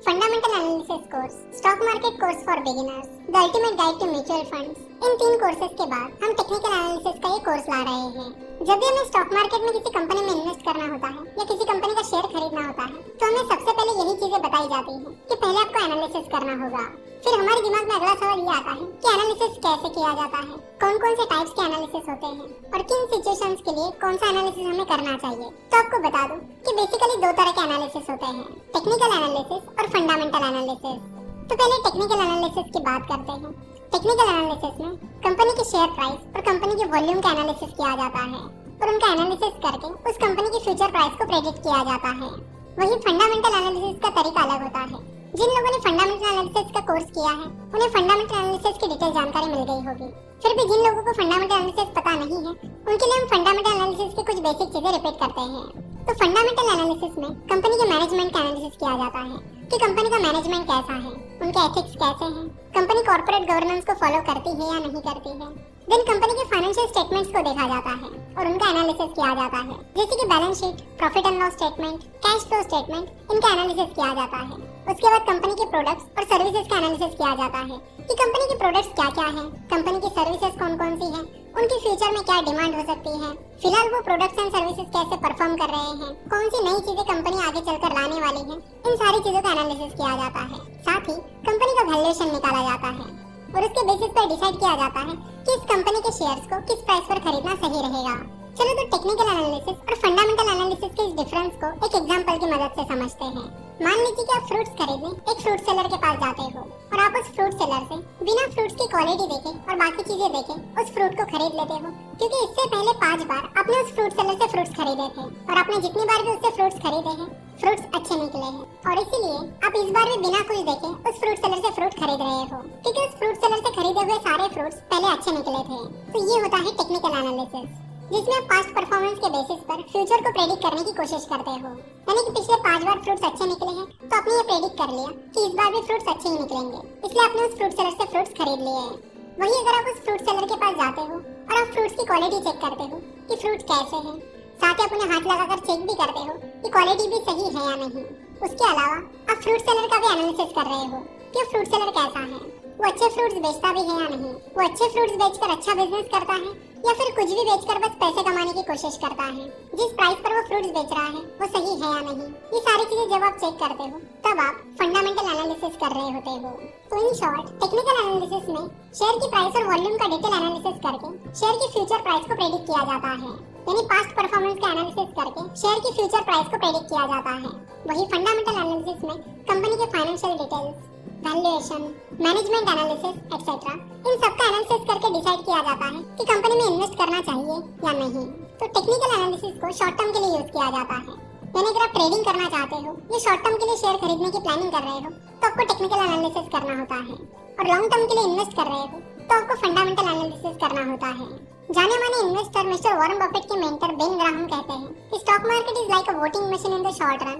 Fundamental analysis course, stock market course for beginners, the ultimate guide to mutual funds. इन 3 courses के बाद हम technical analysis का ये कोर्स ला रहे हैं। जब भी हमें स्टॉक मार्केट में किसी कंपनी में इन्वेस्ट करना होता है या किसी कंपनी का शेयर खरीदना होता है तो हमें सबसे पहले यही चीजें बताई जाती हैं कि पहले आपको एनालिसिस करना होगा। फिर हमारे दिमाग में अगला सवाल ये आता है कि एनालिसिस कैसे किया जाता है, कौन कौन से टाइप्स के एनालिसिस होते हैं और किन सिचुएशंस के लिए कौन सा एनालिसिस हमें करना चाहिए। तो आपको बता दूं कि बेसिकली 2 तरह के एनालिसिस होते हैं, टेक्निकल एनालिसिस और फंडामेंटल एनालिसिस। तो पहले टेक्निकल एनालिसिस की बात करते हैं। टेक्निकल एनालिसिस में कंपनी की शेयर प्राइस और कंपनी के वॉल्यूम का एनालिसिस किया जाता है और उनका एनालिसिस करके उस कंपनी की फ्यूचर प्राइस को प्रेडिक्ट किया जाता है। वही फंडामेंटल एनालिसिस का तरीका अलग होता है। जिन लोगों ने फंडामेंटल एनालिसिस का कोर्स किया है उन्हें फंडामेंटल एनालिसिस की डिटेल जानकारी मिल गई होगी। फिर भी जिन लोगों को फंडामेंटल एनालिसिस पता नहीं है उनके लिए हम फंडामेंटल एनालिसिस की कुछ बेसिक चीजें रिपीट करते हैं। तो फंडामेंटल एनालिसिस में कंपनी के मैनेजमेंट का एनालिसिस किया जाता है कि कंपनी का मैनेजमेंट कैसा है, उनके एथिक्स कैसे हैं, कंपनी कॉर्पोरेट गवर्नेंस को फॉलो करती है या नहीं करती है। देन कंपनी के फाइनेंशियल स्टेटमेंट्स को देखा जाता है और उनका एनालिसिस किया जाता है, जैसे कि balance sheet, profit and loss statement, cash flow statement, इनका एनालिसिस किया जाता है। उसके बाद कंपनी के प्रोडक्ट्स और सर्विसेज का एनालिसिस किया जाता है कि कंपनी के प्रोडक्ट्स क्या-क्या हैं, कंपनी की सर्विसेज कौन-कौन सी हैं, उनकी फ्यूचर में क्या डिमांड हो सकती है, फिलहाल वो प्रोडक्ट्स एंड सर्विसेज कैसे परफॉर्म कर रहे हैं, कौन सी नई चीजें कंपनी आगे चलकर लाने वाली है। इन सारी चीजों का एनालिसिस किया जाता है। साथ ही कंपनी का वैल्यूएशन निकाला जाता है और उसके बेसिस पर डिसाइड किया जाता है कि इस कंपनी के शेयर्स को किस प्राइस पर खरीदना सही रहेगा। चलो तो टेक्निकल एनालिसिस और फंडामेंटल एनालिसिस के इस डिफरेंस को एक एग्जांपल की मदद से समझते हैं। मान लीजिए कि आप फ्रूट्स खरीदने एक फ्रूट सेलर के पास जाते हो और आप उस फ्रूट सेलर से बिना फ्रूट्स की क्वालिटी देखे और बाकी चीजें देखे उस फ्रूट को खरीद लेते हो, क्योंकि इससे पहले 5 बार आपने उस फ्रूट सेलर से फ्रूट्स खरीदे थे और आपने जितनी बार भी उससे फ्रूट्स खरीदे हैं फ्रूट्स अच्छे निकले हैं और इसीलिए आप इस बार भी बिना कुछ देखे उस फ्रूट सेलर से फ्रूट खरीद रहे हो, क्योंकि उस फ्रूट सेलर से खरीदे हुए सारे फ्रूट्स पहले अच्छे निकले थे। तो ये होता है टेक्निकल एनालिसिस, जिसमें आप पास्ट परफॉर्मेंस के बेसिस पर फ्यूचर को प्रेडिक्ट करने की कोशिश करते हो। यानी कि पिछले 5 बार फ्रूट्स अच्छे निकले हैं तो आपने ये प्रेडिक्ट कर लिया कि इस बार भी फ्रूट्स अच्छे ही निकलेंगे, इसलिए आपने उस फ्रूट सेलर से फ्रूट्स खरीद लिए हैं। वही अगर आप उस फ्रूट सेलर के पास जाते हो और आप फ्रूट्स की क्वालिटी चेक करते हो कि फ्रूट कैसे हैं, साथ ही आप उन्हें हाथ लगाकर चेक भी करते हो कि क्वालिटी भी सही है या नहीं। उसके अलावा आप फ्रूट सेलर का भी एनालिसिस कर रहे हो कि फ्रूट सेलर कैसा है, वो अच्छे फ्रूट्स बेचता भी है या नहीं, वो अच्छे फ्रूट्स बेचकर अच्छा बिजनेस करता है या फिर कुछ भी बेचकर बस पैसे कमाने की कोशिश करता है, जिस प्राइस पर वो फ्रूट्स बेच रहा है वो सही है या नहीं। ये सारी चीजें जब आप चेक करते हो तब आप फंडामेंटल एनालिसिस कर रहे होते हो। तो इन शॉर्ट टेक्निकल एनालिसिस में शेयर की प्राइस और वॉल्यूम का डिटेल एनालिसिस करके शेयर की फ्यूचर प्राइस को प्रेडिक्ट किया जाता है, यानी पास्ट परफॉर्मेंस का एनालिसिस करके शेयर की फ्यूचर प्राइस को प्रेडिक्ट किया जाता है। वही फंडामेंटल एनालिसिस में कंपनी के financial details, valuation, management analysis etcetera इन सब का एनालिसिस करके डिसाइड किया जाता है कि कंपनी में इन्वेस्ट करना चाहिए या नहीं। तो टेक्निकल एनालिसिस को शॉर्ट टर्म के लिए यूज किया जाता है, यानी अगर आप ट्रेडिंग करना चाहते हो या शॉर्ट टर्म के लिए शेयर खरीदने की प्लानिंग कर रहे हो तो आपको टेक्निकल एनालिसिस करना होता है, और लॉन्ग टर्म के लिए इन्वेस्ट कर रहे हो तो आपको फंडामेंटल एनालिसिस करना होता है। जाने माने इन्वेस्टर मिस्टर वॉरेन बफेट के मेंटर बेन ग्राहम कहते हैं कि stock market is like a voting machine in the short run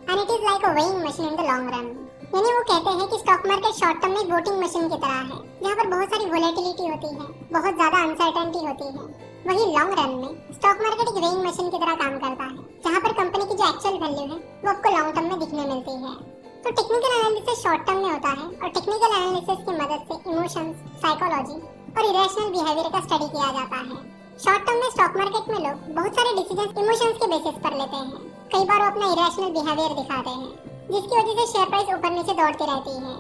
and it is like a weighing machine in the long run. यानी वो कहते हैं कि स्टॉक मार्केट शॉर्ट टर्म में वोटिंग मशीन की तरह है, जहाँ पर बहुत सारी वोलेटिलिटी होती है, बहुत ज्यादा अनसर्टेनिटी होती है। वही लॉन्ग रन में स्टॉक मार्केट एक वेइंग मशीन की तरह काम करता है, जहाँ पर कंपनी की जो एक्चुअल वैल्यू है वो आपको लॉन्ग टर्म में दिखने मिलती है। तो टेक्निकल एनालिसिस शॉर्ट टर्म में होता है और टेक्निकल एनालिसिस की मदद से इमोशंस, साइकोलॉजी और इरेशनल बिहेवियर का स्टडी किया जाता है। शॉर्ट टर्म में स्टॉक मार्केट में लोग बहुत सारे डिसीजंस इमोशंस के बेसिस पर लेते हैं। कई बार वो अपना इरेशनल बिहेवियर दिखाते हैं, जिसकी वजह से शेयर प्राइस ऊपर नीचे दौड़ती रहती है।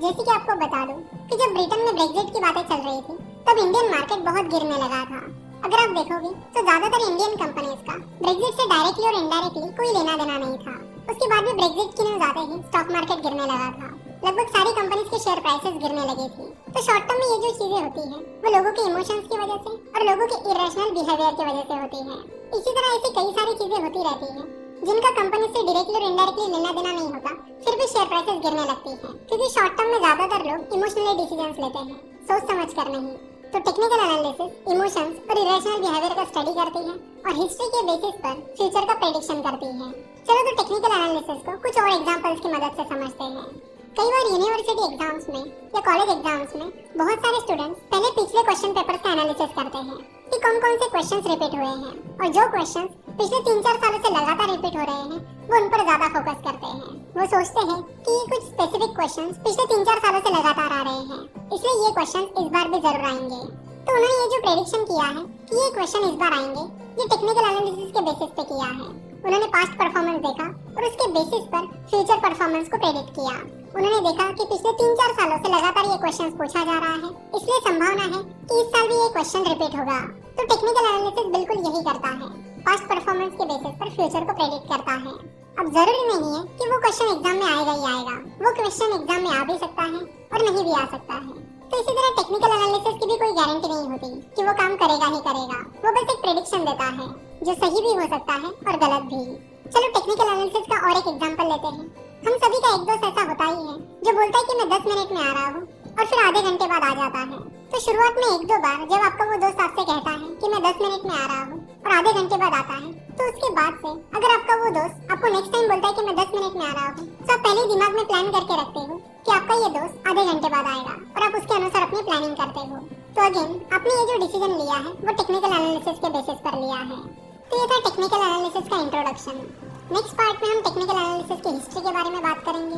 जैसे कि आपको बता दूं कि जब ब्रिटेन में ब्रेक्जिट की बातें चल रही थी तब इंडियन मार्केट बहुत गिरने लगा था। अगर आप देखोगे तो ज्यादातर इंडियन कंपनीज का ब्रेक्जिट से डायरेक्टली और इनडायरेक्टली कोई लेना देना नहीं था। उसके बाद भी ब्रेक्जिट की न्यूज आते ही स्टॉक मार्केट गिरने लगा था, लगभग सारी कंपनीज के शेयर प्राइसेस गिरने लगी थी। तो शॉर्ट टर्म में ये जो चीजें होती हैं वो लोगों के इमोशंस की वजह से और लोगों के इरेशनल बिहेवियर की वजह से होती हैं। इसी तरह ऐसी कई सारी चीजें होती रहती हैं जिनका कंपनी से डायरेक्टली और इनडायरेक्टली लेना देना नहीं होता, फिर भी शेयर प्राइसेस गिरने लगती हैं, क्योंकि शॉर्ट टर्म में ज्यादातर लोग इमोशनली डिसीजंस लेते हैं, सोच समझ कर नहीं। तो टेक्निकल एनालिसिस इमोशंस और इरेशनल बिहेवियर का स्टडी करती है और हिस्ट्री के बेसिस पर फ्यूचर का प्रेडिक्शन करती है। चलो तो टेक्निकल एनालिसिस को कुछ और एग्जांपल्स की मदद से समझते हैं। कई बार यूनिवर्सिटी एग्जाम्स में या कॉलेज एग्जाम्स में बहुत सारे स्टूडेंट्स पहले पिछले क्वेश्चन पेपर का एनालिसिस करते हैं कि कौन कौन से क्वेश्चंस रिपीट हुए हैं, और जो क्वेश्चंस पिछले 3-4 सालों से लगातार रिपीट हो रहे हैं वो उन पर ज्यादा फोकस करते हैं। वो सोचते हैं कि ये कुछ स्पेसिफिक क्वेश्चंस पिछले 3-4 सालों से लगातार आ रहे हैं, इसलिए ये क्वेश्चन इस बार भी जरूर आएंगे। तो उन्होंने ये जो प्रेडिक्शन किया है कि ये क्वेश्चन इस बार आएंगे, ये टेक्निकल एनालिसिस के बेसिस पे किया है। उन्होंने पास्ट परफॉर्मेंस देखा और उसके बेसिस पर फ्यूचर परफॉर्मेंस को प्रेडिक्ट किया। उन्होंने देखा कि पिछले 3-4 सालों से लगातार ये क्वेश्चन पूछा जा रहा है, इसलिए संभावना है कि इस साल भी ये क्वेश्चन रिपीट होगा। तो टेक्निकल एनालिसिस बिल्कुल यही करता है, पास्ट परफॉर्मेंस के बेसिस पर फ्यूचर को प्रेडिक्ट करता है। अब जरूरी नहीं है कि वो क्वेश्चन एग्जाम में आएगा ही आएगा, वो क्वेश्चन एग्जाम में आ भी सकता है और नहीं भी आ सकता है। तो इसी तरह टेक्निकल एनालिसिस की भी कोई गारंटी नहीं होती कि वो काम करेगा ही करेगा, वो बस एक प्रेडिक्शन देता है जो सही भी हो सकता है और गलत भी। चलो टेक्निकल एनालिसिस का और एक एग्जांपल लेते हैं। हम सभी का एक दोस्त ऐसा होता ही है जो बोलता है कि मैं 10 मिनट में आ रहा हूँ और फिर आधे घंटे बाद आ जाता है। तो शुरुआत में 1-2 बार जब आपका वो दोस्त आपसे कहता है कि मैं 10 मिनट में आ रहा हूँ और आधे घंटे बाद आता है, तो उसके बाद से अगर आपका वो दोस्त आपको नेक्स्ट टाइम बोलता है कि मैं 10 मिनट में आ रहा हूँ, तो आप पहले दिमाग में प्लान करके रखते हो कि आपका ये दोस्त आधे घंटे बाद आएगा और आप उसके अनुसार अपनी प्लानिंग करते हो। तो अगेन आपने ये जो डिसीजन लिया है वो टेक्निकल एनालिसिस के बेसिस पर लिया है। तो ये था टेक्निकल एनालिसिस का इंट्रोडक्शन। नेक्स्ट पार्ट में हम टेक्निकल एनालिसिस की हिस्ट्री के बारे में बात करेंगे।